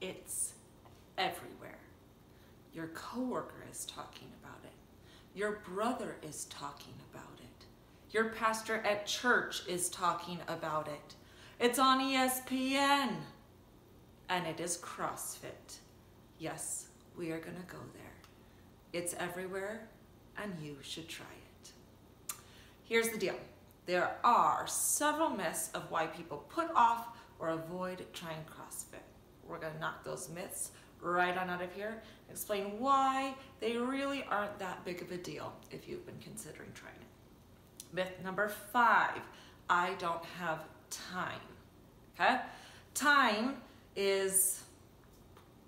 It's everywhere. Your coworker is talking about it. Your brother is talking about it. Your pastor at church is talking about it. It's on ESPN. And it is CrossFit. Yes, we are gonna go there. It's everywhere, and you should try it. Here's the deal. There are several myths of why people put off or avoid trying CrossFit. We're gonna knock those myths right on out of here, explain why they really aren't that big of a deal if you've been considering trying it. Myth number 5, I don't have time, okay? Time is,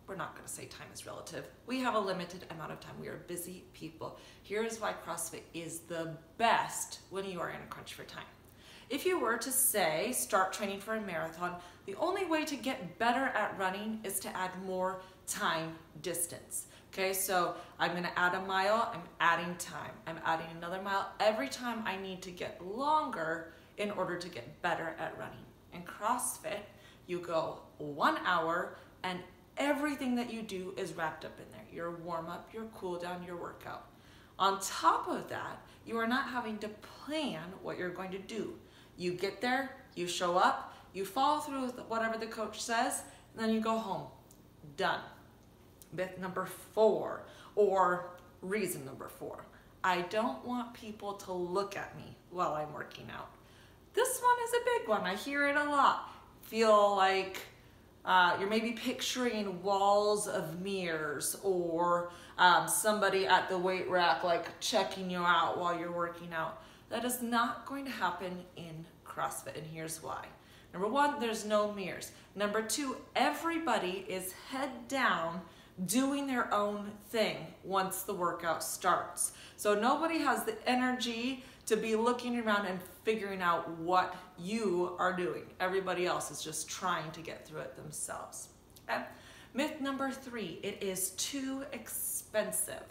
we're not gonna say time is relative. We have a limited amount of time. We are busy people. Here's why CrossFit is the best when you are in a crunch for time. If you were to say, start training for a marathon, the only way to get better at running is to add more time distance. Okay, so I'm gonna add a mile, I'm adding time. I'm adding another mile every time I need to get longer in order to get better at running. In CrossFit, you go 1 hour and everything that you do is wrapped up in there. Your warm up, your cool down, your workout. On top of that, you are not having to plan what you're going to do. You get there, you show up, you follow through with whatever the coach says, and then you go home. Done. Myth number 4, or reason number 4. I don't want people to look at me while I'm working out. This one is a big one. I hear it a lot. Feel like you're maybe picturing walls of mirrors or somebody at the weight rack like checking you out while you're working out. That is not going to happen in CrossFit, and here's why. Number 1, there's no mirrors. Number 2, everybody is head down doing their own thing once the workout starts. So nobody has the energy to be looking around and figuring out what you are doing. Everybody else is just trying to get through it themselves. Okay? Myth number 3, it is too expensive.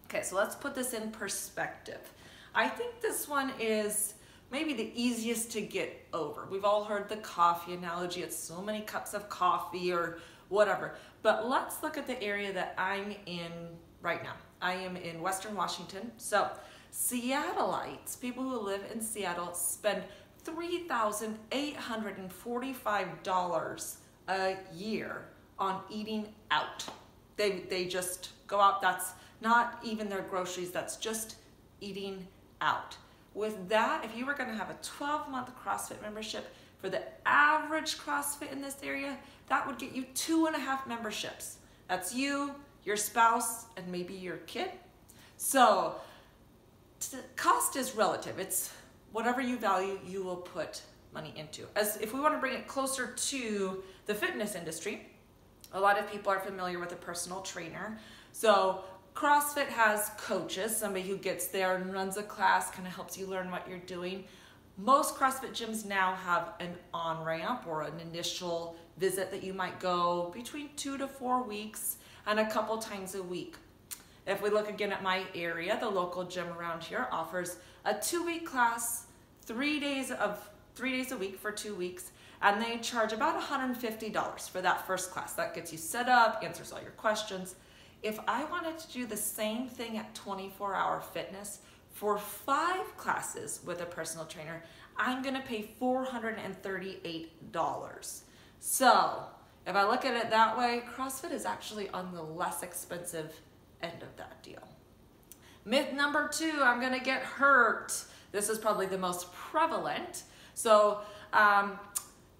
Okay, so let's put this in perspective. I think this one is maybe the easiest to get over. We've all heard the coffee analogy. It's so many cups of coffee or whatever. But let's look at the area that I'm in right now. I am in Western Washington. So Seattleites, people who live in Seattle, spend $3,845 a year on eating out. They just go out. That's not even their groceries. That's just eating out. With that, if you were going to have a 12-month CrossFit membership, for the average CrossFit in this area, that would get you 2.5 memberships. That's you, your spouse, and maybe your kid. So cost is relative. It's whatever you value, you will put money into. As if we want to bring it closer to the fitness industry, a lot of people are familiar with a personal trainer. So CrossFit has coaches, somebody who gets there and runs a class, kind of helps you learn what you're doing. Most CrossFit gyms now have an on-ramp or an initial visit that you might go between 2 to 4 weeks and a couple times a week. If we look again at my area, the local gym around here offers a 2-week class, 3 days a week for 2 weeks, and they charge about $150 for that first class. That gets you set up, answers all your questions. If I wanted to do the same thing at 24-Hour Fitness for 5 classes with a personal trainer, I'm gonna pay $438. So if I look at it that way, CrossFit is actually on the less expensive end of that deal. Myth number 2, I'm gonna get hurt. This is probably the most prevalent. So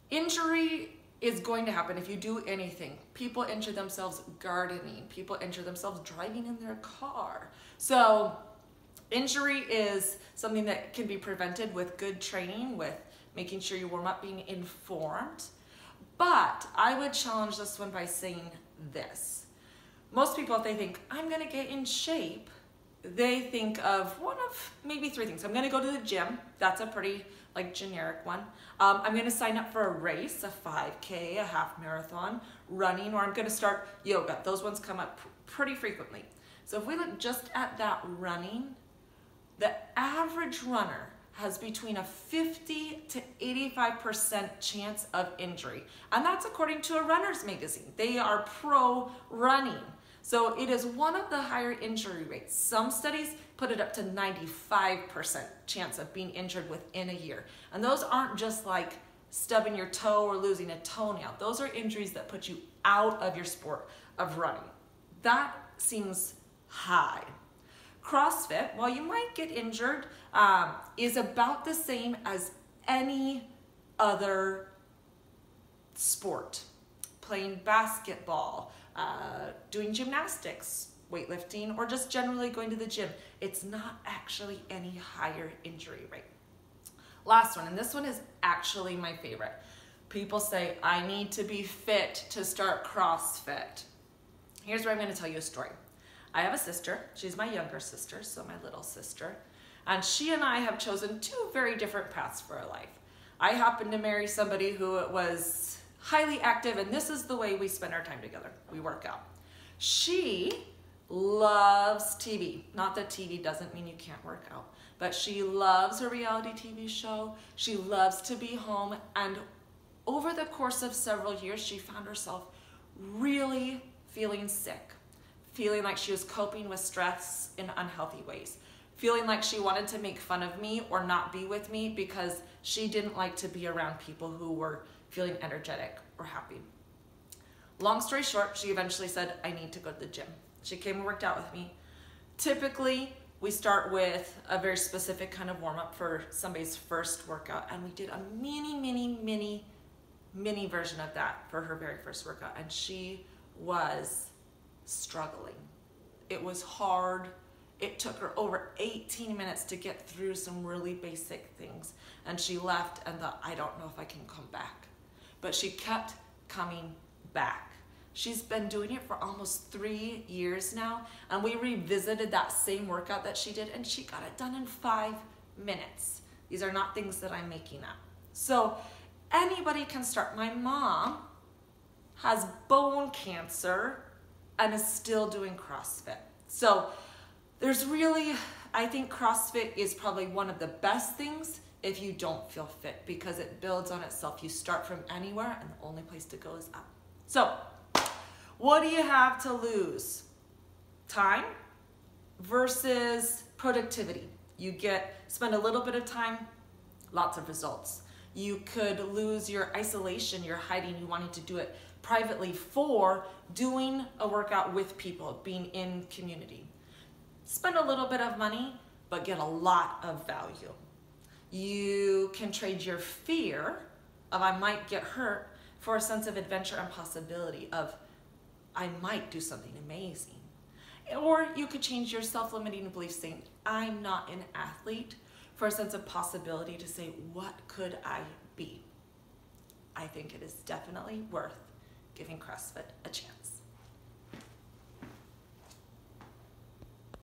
injury is going to happen if you do anything. People injure themselves gardening. People injure themselves driving in their car. So injury is something that can be prevented with good training, with making sure you warm up, being informed. But I would challenge this one by saying this. Most people, if they think, I'm gonna get in shape, they think of one of maybe 3 things. I'm gonna go to the gym. That's a pretty generic one. I'm gonna sign up for a race, a 5K, a half marathon, running, or I'm gonna start yoga. Those ones come up pretty frequently. So if we look just at that running, the average runner has between a 50 to 85% chance of injury. And that's according to a runner's magazine. They are pro running. So it is one of the higher injury rates. Some studies put it up to 95% chance of being injured within a year. And those aren't just like stubbing your toe or losing a toenail. Those are injuries that put you out of your sport of running. That seems high. CrossFit, while you might get injured, is about the same as any other sport. Playing basketball, doing gymnastics, weightlifting, or just generally going to the gym. It's not actually any higher injury rate. Last one, and this one is actually my favorite. People say, I need to be fit to start CrossFit. Here's where I'm going to tell you a story. I have a sister. She's my younger sister, so my little sister. And she and I have chosen two very different paths for our life. I happened to marry somebody who was highly active, and this is the way we spend our time together. We work out. She loves TV. Not that TV doesn't mean you can't work out, but she loves her reality TV show. She loves to be home, and over the course of several years, she found herself really feeling sick, feeling like she was coping with stress in unhealthy ways, feeling like she wanted to make fun of me or not be with me because she didn't like to be around people who were feeling energetic or happy. Long story short, she eventually said, I need to go to the gym. She came and worked out with me. Typically, we start with a very specific kind of warm-up for somebody's first workout, and we did a mini version of that for her very first workout, and she was struggling. It was hard. It took her over 18 minutes to get through some really basic things, and she left and thought, I don't know if I can come back. But she kept coming back. She's been doing it for almost 3 years now, and we revisited that same workout that she did, and she got it done in 5 minutes. These are not things that I'm making up. So anybody can start. My mom has bone cancer and is still doing CrossFit. So there's really, I think CrossFit is probably one of the best things if you don't feel fit, because it builds on itself. You start from anywhere, and the only place to go is up. So what do you have to lose? Time versus productivity. You spend a little bit of time, lots of results. You could lose your isolation, your hiding, you wanting to do it privately for doing a workout with people, being in community. Spend a little bit of money, but get a lot of value. You can trade your fear of I might get hurt for a sense of adventure and possibility of I might do something amazing. Or you could change your self-limiting belief saying, I'm not an athlete, for a sense of possibility to say, what could I be? I think it is definitely worth giving CrossFit a chance.